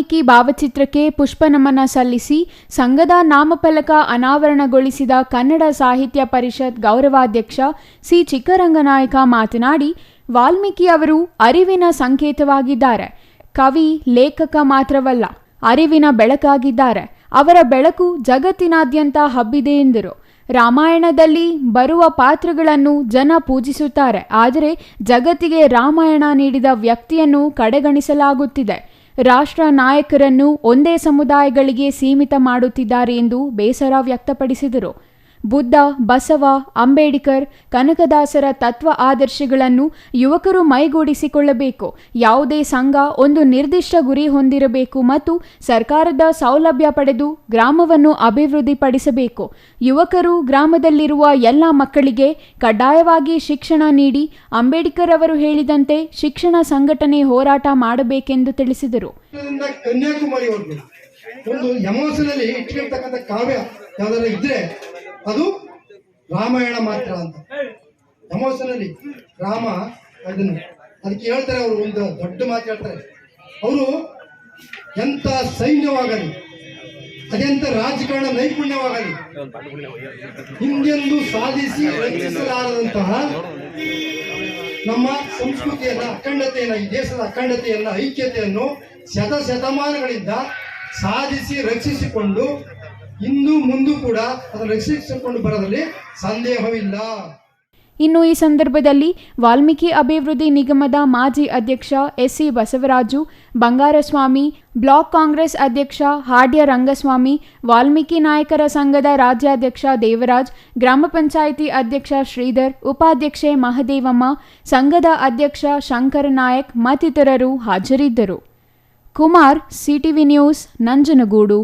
ವಾಲ್ಮೀಕಿ ಭಾವಚಿತ್ರಕ್ಕೆ ಪುಷ್ಪನಮನ ಸಲ್ಲಿಸಿ ಸಂಘದ ನಾಮಫಲಕ ಅನಾವರಣಗೊಳಿಸಿದ ಕನ್ನಡ ಸಾಹಿತ್ಯ ಪರಿಷತ್ ಗೌರವಾಧ್ಯಕ್ಷ ಸಿ ಚಿಕ್ಕರಂಗನಾಯಕ ಮಾತನಾಡಿ, ವಾಲ್ಮೀಕಿ ಅವರು ಅರಿವಿನ ಸಂಕೇತವಾಗಿದ್ದಾರೆ. ಕವಿ, ಲೇಖಕ ಮಾತ್ರವಲ್ಲ, ಅರಿವಿನ ಬೆಳಕಾಗಿದ್ದಾರೆ. ಅವರ ಬೆಳಕು ಜಗತ್ತಿನಾದ್ಯಂತ ಹಬ್ಬಿದೆ ಎಂದರು. ರಾಮಾಯಣದಲ್ಲಿ ಬರುವ ಪಾತ್ರಗಳನ್ನು ಜನ ಪೂಜಿಸುತ್ತಾರೆ, ಆದರೆ ಜಗತ್ತಿಗೆ ರಾಮಾಯಣ ನೀಡಿದ ವ್ಯಕ್ತಿಯನ್ನು ಕಡೆಗಣಿಸಲಾಗುತ್ತಿದೆ. ರಾಷ್ಟ್ರ ನಾಯಕರನ್ನು ಒಂದೇ ಸಮುದಾಯಗಳಿಗೆ ಸೀಮಿತ ಮಾಡುತ್ತಿದ್ದಾರೆ ಎಂದು ಬೇಸರ ವ್ಯಕ್ತಪಡಿಸಿದರು. ಬುದ್ಧ, ಬಸವ, ಅಂಬೇಡ್ಕರ್, ಕನಕದಾಸರ ತತ್ವ ಆದರ್ಶಗಳನ್ನು ಯುವಕರು ಮೈಗೂಡಿಸಿಕೊಳ್ಳಬೇಕು. ಯಾವುದೇ ಸಂಘ ಒಂದು ನಿರ್ದಿಷ್ಟ ಗುರಿ ಹೊಂದಿರಬೇಕು ಮತ್ತು ಸರ್ಕಾರದ ಸೌಲಭ್ಯ ಪಡೆದು ಗ್ರಾಮವನ್ನು ಅಭಿವೃದ್ಧಿಪಡಿಸಬೇಕು. ಯುವಕರು ಗ್ರಾಮದಲ್ಲಿರುವ ಎಲ್ಲ ಮಕ್ಕಳಿಗೆ ಕಡ್ಡಾಯವಾಗಿ ಶಿಕ್ಷಣ ನೀಡಿ ಅಂಬೇಡ್ಕರ್ ಅವರು ಹೇಳಿದಂತೆ ಶಿಕ್ಷಣ ಸಂಘಟನೆ ಹೋರಾಟ ಮಾಡಬೇಕೆಂದು ತಿಳಿಸಿದರು. ಕನ್ಯಾಕುಮಾರಿವರೆಗೂ ಒಂದು ಎಮೋಷನಲಿ ಇಟ್ಟಿರ್ತಕ್ಕಂಥ ಕಾವ್ಯ ಯಾವ್ದಾರ ಇದ್ರೆ ಅದು ರಾಮಾಯಣ ಮಾತ್ರ ಅಂತ. ಎಮೋಷನಲಿ ರಾಮ ಅದಕ್ಕೆ ಹೇಳ್ತಾರೆ, ಅವರು ಒಂದು ದೊಡ್ಡ ಮಾತು ಹೇಳ್ತಾರೆ. ಅವರು ಎಂತ ಸೈನ್ಯವಾಗಲಿ, ಅದೆಂತ ರಾಜಕಾರಣ ನೈಪುಣ್ಯವಾಗಲಿ, ಹಿಂದೆಂದು ಸಾಧಿಸಿ ರಚಿಸಲಾರದಂತಹ ನಮ್ಮ ಸಂಸ್ಕೃತಿಯನ್ನ, ಅಖಂಡತೆಯನ್ನ, ಈ ದೇಶದ ಅಖಂಡತೆಯನ್ನ, ಐಕ್ಯತೆಯನ್ನು ಶತಮಾನಗಳಿಂದ ಸಾಧಿಸಿ ರಕ್ಷಿಸಿಕೊಂಡು ಇಂದು ಮುಂದೂ ಕೂಡ ಅದನ್ನು ರಕ್ಷಿಸಿಕೊಂಡು ಬರೋದ್ರಲ್ಲಿ ಸಂದೇಹವಿಲ್ಲ. ಇನ್ನು ಈ ಸಂದರ್ಭದಲ್ಲಿ ವಾಲ್ಮೀಕಿ ಅಭಿವೃದ್ಧಿ ನಿಗಮದ ಮಾಜಿ ಅಧ್ಯಕ್ಷ ಎಸ್ಸಿ ಬಸವರಾಜು, ಬಂಗಾರಸ್ವಾಮಿ, ಬ್ಲಾಕ್ ಕಾಂಗ್ರೆಸ್ ಅಧ್ಯಕ್ಷ ಹಾಡ್ಯ ರಂಗಸ್ವಾಮಿ, ವಾಲ್ಮೀಕಿ ನಾಯಕರ ಸಂಘದ ರಾಜ್ಯಾಧ್ಯಕ್ಷ ದೇವರಾಜ್, ಗ್ರಾಮ ಪಂಚಾಯಿತಿ ಅಧ್ಯಕ್ಷ ಶ್ರೀಧರ್, ಉಪಾಧ್ಯಕ್ಷೆ ಮಹದೇವಮ್ಮ, ಸಂಘದ ಅಧ್ಯಕ್ಷ ಶಂಕರ ನಾಯಕ್ ಮತ್ತಿತರರು ಹಾಜರಿದ್ದರು. Kumar, CTV news, Nanjangud.